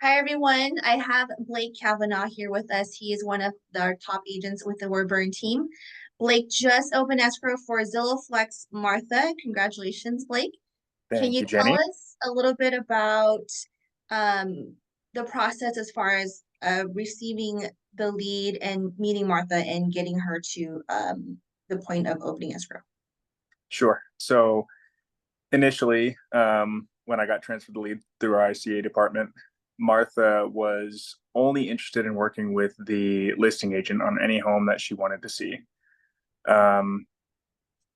Hi, everyone. I have Blake Kavanaugh here with us. He is one of our top agents with the Warburn team. Blake just opened escrow for Zillow Flex Martha. Congratulations, Blake. Can Thank you you, tell Jenny. us a little bit about um, the process as far as receiving the lead and meeting Martha and getting her to the point of opening escrow? Sure. So initially, when I got transferred the lead through our ICA department, Martha was only interested in working with the listing agent on any home that she wanted to see. Um,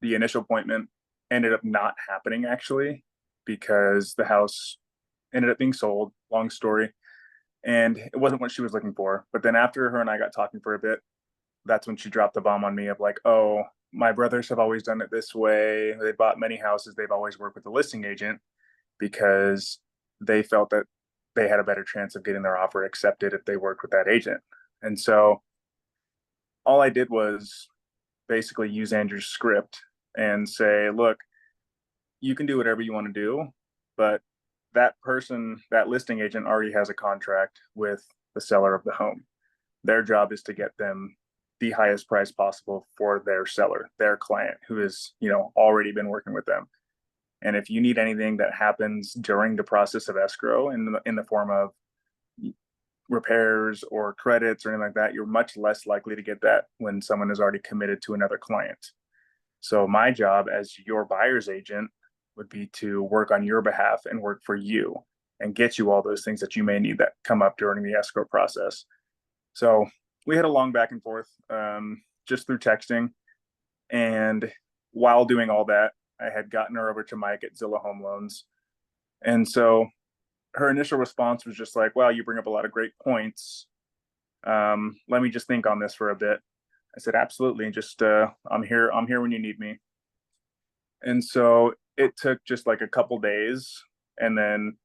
the initial appointment ended up not happening actually because the house ended up being sold. Long story. And it wasn't what she was looking for. But then after her and I got talking for a bit, that's when she dropped the bomb on me of like, oh, my brothers have always done it this way. They bought many houses. They've always worked with a listing agent because they felt that they had a better chance of getting their offer accepted if they worked with that agent. And so all I did was basically use Andrew's script and say, look, you can do whatever you want to do, but that person, that listing agent already has a contract with the seller of the home. Their job is to get them the highest price possible for their seller, their client who has, already been working with them. And if you need anything that happens during the process of escrow in the form of repairs or credits or anything like that, you're much less likely to get that when someone is already committed to another client. So my job as your buyer's agent would be to work on your behalf and work for you and get you all those things that you may need that come up during the escrow process. So we had a long back and forth just through texting. And while doing all that, I had gotten her over to Mike at Zillow Home Loans. And so her initial response was just like, wow, you bring up a lot of great points. Let me just think on this for a bit. I said, absolutely. Just I'm here when you need me. And so it took just like a couple days. And then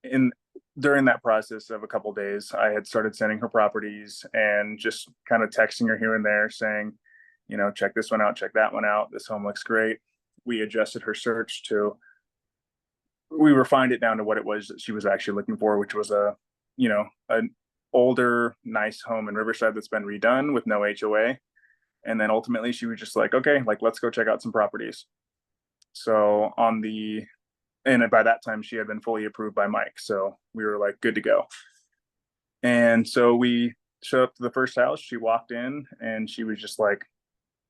in during that process of a couple days, I had started sending her properties and just kind of texting her here and there saying, check this one out, check that one out. This home looks great. We adjusted her search to, we refined it down to what it was that she was actually looking for, which was an older, nice home in Riverside that's been redone with no HOA. And then ultimately she was just like, okay, like let's go check out some properties. So and by that time she had been fully approved by Mike. So we were like good to go. And so we showed up to the first house. She walked in and she was just like,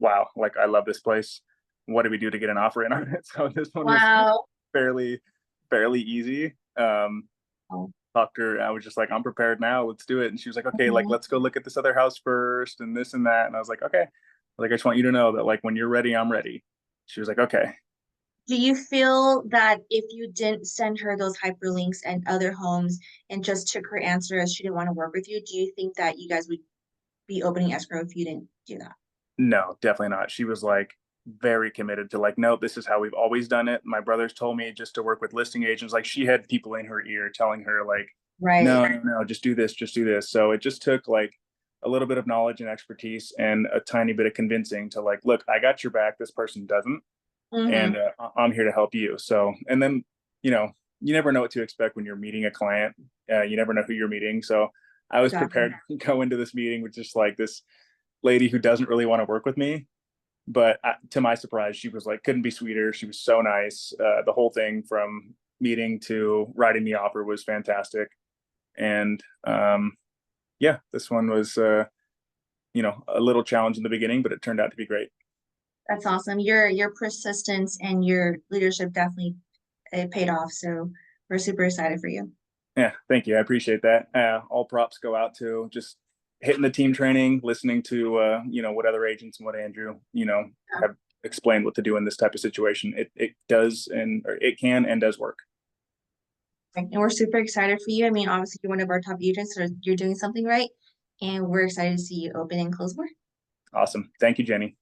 wow, like I love this place. What do we do to get an offer in on it? So this one was Wow. fairly, fairly easy. Oh, Talked to her. I was just like, I'm prepared now. Let's do it. And she was like, okay, like mhm. let's go look at this other house first and this and that. And I was like, okay. Like I just want you to know that like when you're ready, I'm ready. She was like, okay. Do you feel that if you didn't send her those hyperlinks and other homes and just took her answer as she didn't want to work with you, do you think that you guys would be opening escrow if you didn't do that? No, definitely not. She was like very committed to like, no, this is how we've always done it. My brothers told me just to work with listing agents. Like she had people in her ear telling her like, Right. no, no, no, just do this, just do this. So it just took like a little bit of knowledge and expertise and a tiny bit of convincing to like, look, I got your back. This person doesn't, and Mm-hmm. I'm here to help you. So, and then, you know, you never know what to expect when you're meeting a client. You never know who you're meeting. So I was prepared Exactly. to go into this meeting with just like this lady who doesn't really want to work with me, but to my surprise, she was like, couldn't be sweeter. She was so nice. The whole thing from meeting to writing the offer was fantastic. And yeah, this one was, a little challenge in the beginning, but it turned out to be great. That's awesome. Your persistence and your leadership definitely it paid off. So we're super excited for you. Yeah, thank you. I appreciate that. All props go out to just hitting the team training, listening to, what other agents and what Andrew, have explained what to do in this type of situation. It does or it can and does work. And we're super excited for you. I mean, obviously you're one of our top agents, so you're doing something right. And we're excited to see you open and close more. Awesome. Thank you, Jenny.